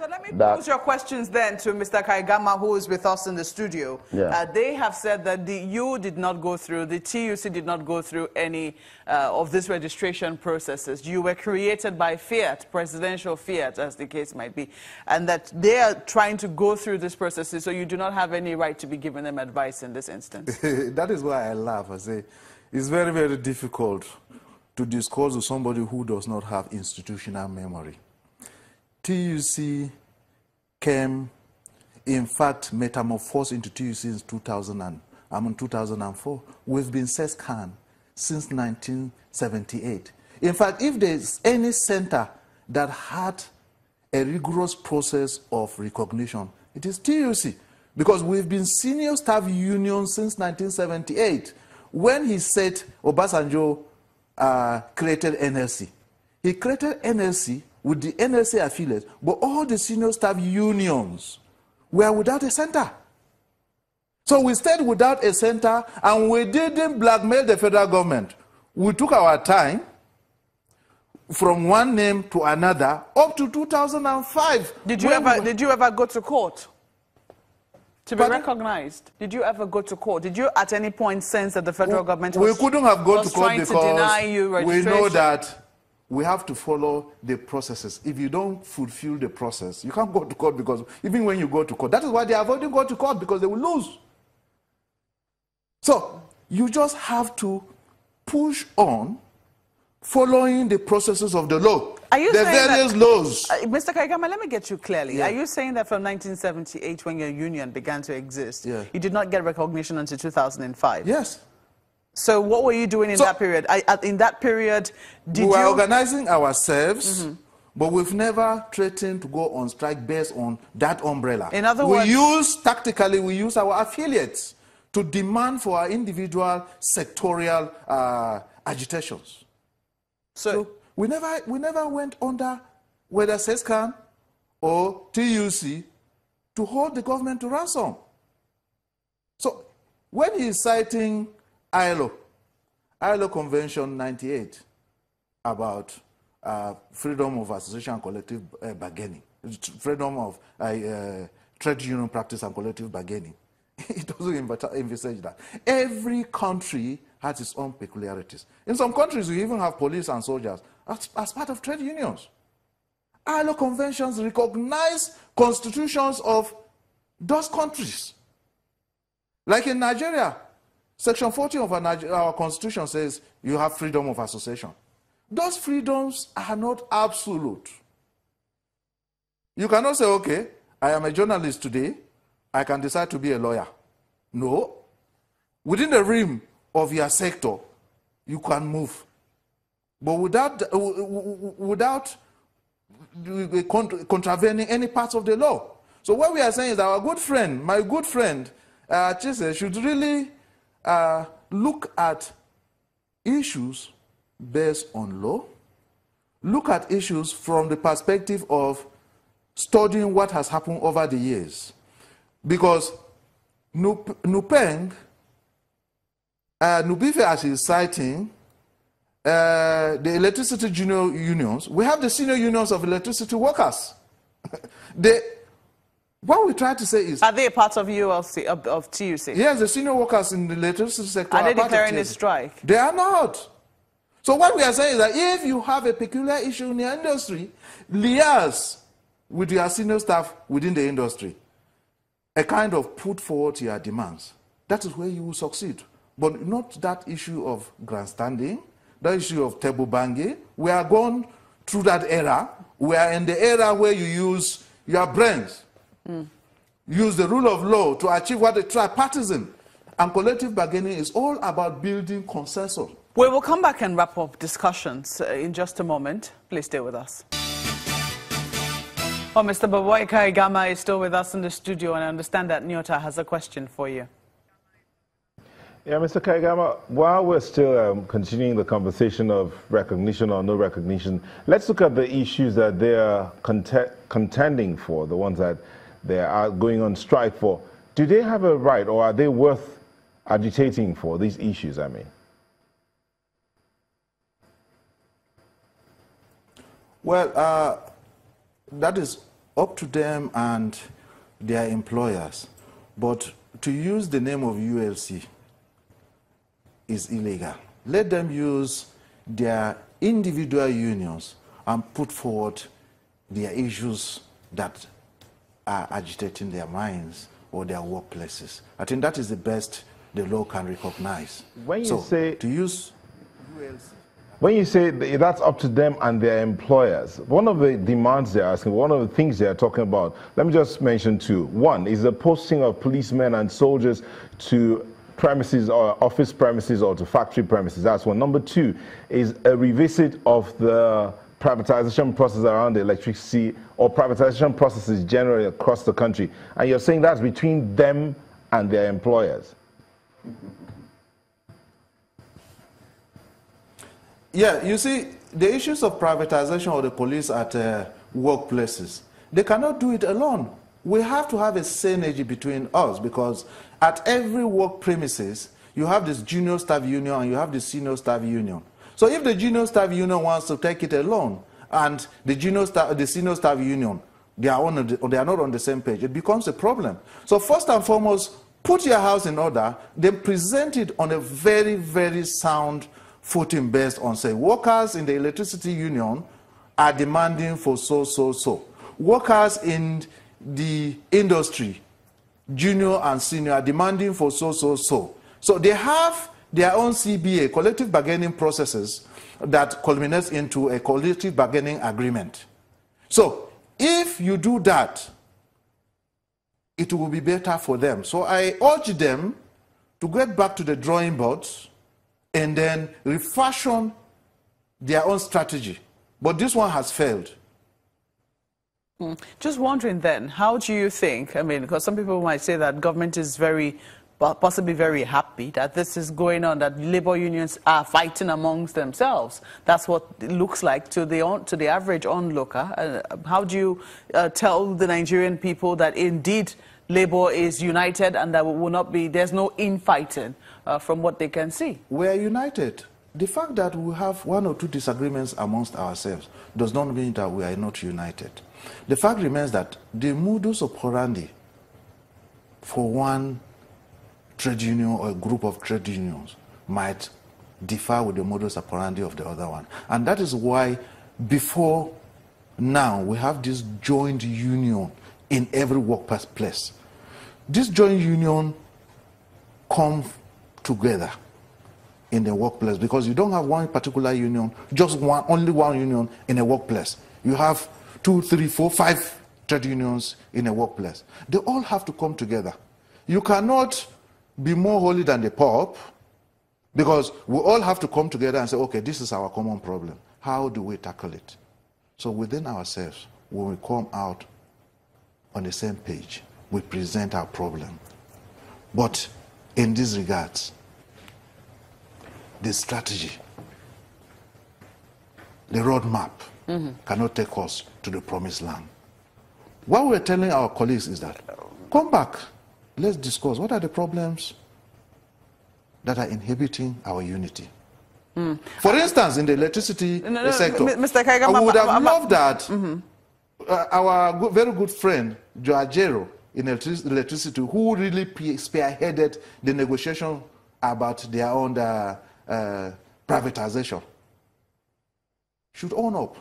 So let me pose your questions then to Mr. Kaigama, who is with us in the studio. Yeah. They have said that you did not go through, the TUC did not go through any of these registration processes. You were created by fiat, presidential fiat, as the case might be, and that they are trying to go through these processes, so you do not have any right to be giving them advice in this instance. That is why I laugh. I say it's very, very difficult to discuss with somebody who does not have institutional memory. TUC came, in fact, metamorphosed into TUC in 2004. We've been SESCAN since 1978. In fact, if there's any center that had a rigorous process of recognition, it is TUC, because we've been senior staff union since 1978. When he said Obasanjo created NLC, he created NLC with the NLC affiliates, but all the senior staff unions were without a center. So we stayed without a center, and we didn't blackmail the federal government. We took our time from one name to another up to 2005. Did you ever go to court to be recognized? Did you ever go to court? Did you at any point sense that the federal government was, couldn't have gone to court trying to deny you registration? We know that we have to follow the processes. If you don't fulfill the process, you can't go to court, because even when you go to court, that is why they are avoiding going to court, because they will lose. So you just have to push on, following the processes of the law. Are you the saying various that, laws. Mr. Kaigama, let me get you clearly. Yeah. Are you saying that from 1978, when your union began to exist, yeah, you did not get recognition until 2005? Yes. So what were you doing in that period? In that period, did we were organizing ourselves, but we've never threatened to go on strike based on that umbrella. In other words, tactically, we use our affiliates to demand for our individual sectorial agitations. So we never went under whether SESCAN or TUC to hold the government to ransom. So when he's citing ILO Convention 98 about freedom of association and collective bargaining, freedom of trade union practice and collective bargaining, it doesn't envisage that. Every country has its own peculiarities. In some countries, we even have police and soldiers as part of trade unions. ILO conventions recognize constitutions of those countries. Like in Nigeria, Section 14 of our constitution says you have freedom of association. Those freedoms are not absolute. You cannot say, okay, I am a journalist today, I can decide to be a lawyer. No. Within the realm of your sector, you can move. But without contravening any parts of the law. So what we are saying is that our good friend, my good friend, Chise, should really look at issues based on law, look at issues from the perspective of studying what has happened over the years. Because Nubife, as he's citing, the electricity junior unions, we have the senior unions of electricity workers. What we try to say is... Are they a part of ULC, of TUC? Yes, the senior workers in the electricity sector are they declaring a strike? They are not. So what we are saying is that if you have a peculiar issue in the industry, liaise with your senior staff within the industry. A kind of put forward your demands. That is where you will succeed. But not that issue of grandstanding, that issue of table banging. We are gone through that era. We are in the era where you use your brains. Use the rule of law to achieve what the tripartism and collective bargaining is all about building consensus. We will come back and wrap up discussions in just a moment. Please stay with us. Oh, Mr. Baboy Kaigama is still with us in the studio, and I understand that Nyota has a question for you. Yeah, Mr. Kaigama, while we're still continuing the conversation of recognition or no recognition, let's look at the issues that they are contending for, the ones that they are going on strike for. Do they have a right, or are they worth agitating for, these issues, I mean? Well, that is up to them and their employers. But to use the name of ULC is illegal. Let them use their individual unions and put forward their issues that are agitating their minds or their workplaces. I think that is the best the law can recognize. When you say to use ULC, when you say that's up to them and their employers, one of the demands they're asking, one of the things they're talking about, let me just mention two. One is the posting of policemen and soldiers to premises or office premises or to factory premises. That's one. Number two is a revisit of the privatization process around the electricity or privatization processes generally across the country. And you're saying that's between them and their employers. Yeah, you see, the issues of privatization of the police at workplaces, they cannot do it alone. We have to have a synergy between us, because at every work premises, you have this junior staff union and you have the senior staff union. So if the junior staff union wants to take it alone and the senior staff union, they are not on the same page, it becomes a problem. So first and foremost, put your house in order, then present it on a very, very sound footing based on, say, workers in the electricity union are demanding for so. Workers in the industry, junior and senior, are demanding for so. So they have their own CBA, collective bargaining processes, that culminates into a collective bargaining agreement. So if you do that, it will be better for them. So I urge them to get back to the drawing boards and then refashion their own strategy. But this one has failed. Just wondering then, how do you think, I mean, because some people might say that government is possibly very happy that this is going on, that labor unions are fighting amongst themselves. That's what it looks like to the average onlooker. How do you tell the Nigerian people that indeed labor is united and that will not be, there's no infighting from what they can see? We're united. The fact that we have one or two disagreements amongst ourselves does not mean that we are not united. The fact remains that the modus operandi for one trade union or a group of trade unions might differ with the modus operandi of the other one. And that is why before now we have this joint union in every workplace. This joint union comes together in the workplace, because you don't have one particular union, just only one union in a workplace. You have 2, 3, 4, 5 trade unions in a workplace. They all have to come together. You cannot be more holy than the Pope, because we all have to come together and say, okay, this is our common problem. How do we tackle it? So within ourselves, when we come out on the same page, we present our problem. But in these regards, the strategy, the roadmap, cannot take us to the promised land. What we're telling our colleagues is that, come back, let's discuss what are the problems that are inhibiting our unity. For instance, in the electricity sector, Mr. Kaigama, I would have loved that our very good friend, Joajero, in electricity, who really spearheaded the negotiation about their own privatization, should own up.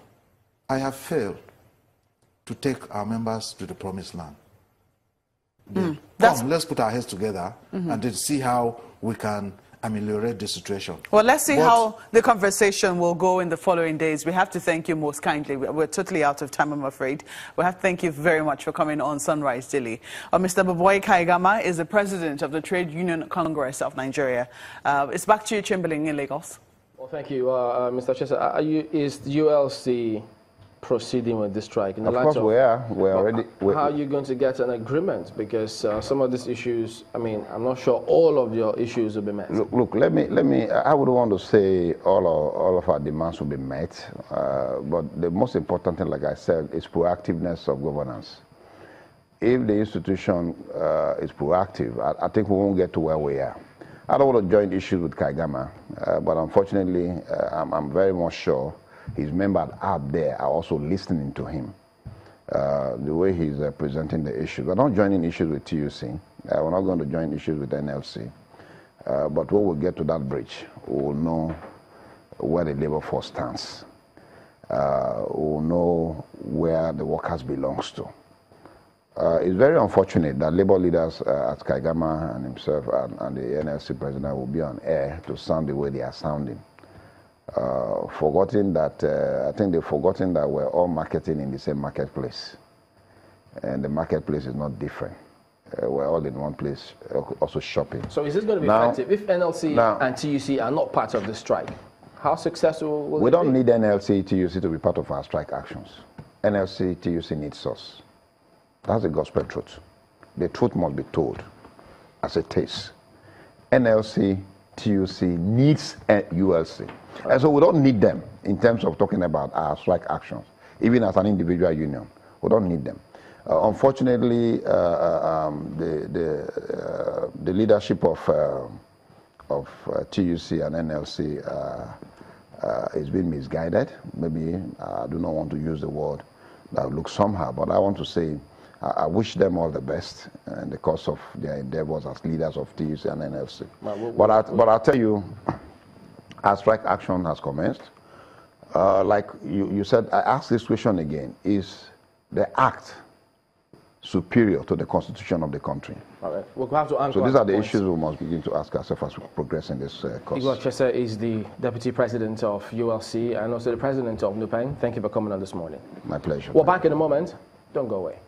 I have failed to take our members to the promised land. Come, let's put our heads together and then see how we can ameliorate the situation. Well, let's see how the conversation will go in the following days. We have to thank you most kindly. We're totally out of time, I'm afraid. We have to thank you very much for coming on Sunrise Daily. Mr. Baboy Kaigama is the president of the Trade Union Congress of Nigeria. It's back to you, Chamberlain, in Lagos. Well, thank you, Mr. Chester. Is ULC proceeding with this strike? Of course we are. We're already. How are you going to get an agreement? Because some of these issues, I mean, I'm not sure all of your issues will be met. Look, let me. I would want to say all of our demands will be met, but the most important thing, like I said, is proactiveness of governance. If the institution is proactive, I think we won't get to where we are. I don't want to join issues with Kaigama, but unfortunately, I'm very much sure his members out there are also listening to him. the way he's presenting the issues. We're not joining issues with TUC. We're not going to join issues with NLC. But when we get to that bridge, we'll know where the labor force stands. We'll know where the workers belongs to. It's very unfortunate that labor leaders at Kaigama and himself and the NLC president will be on air to sound the way they are sounding. Forgetting that, I think they've forgotten that we're all marketing in the same marketplace. And the marketplace is not different. We're all in one place, also shopping. So is this going to be effective? If NLC and TUC are not part of the strike, how successful will it be? We don't need NLC, TUC to be part of our strike actions. NLC, TUC needs us. That's the gospel truth. The truth must be told as it is. NLC, TUC needs ULC. And so we don't need them in terms of talking about our strike actions. Even as an individual union, we don't need them. Unfortunately, the leadership of TUC and NLC is being misguided. Maybe I do not want to use the word that looks somehow, but I want to say I wish them all the best in the course of their endeavors as leaders of TUC and NLC. But I'll tell you, our strike action has commenced. Like you said, I asked this question again: is the act superior to the constitution of the country? All right. We'll have to answer. So these are the issues we must begin to ask ourselves as we progress in this course. Igor Chesa is the Deputy President of ULC and also the President of NUPEN. Thank you for coming on this morning. My pleasure. We're back in a moment. Don't go away.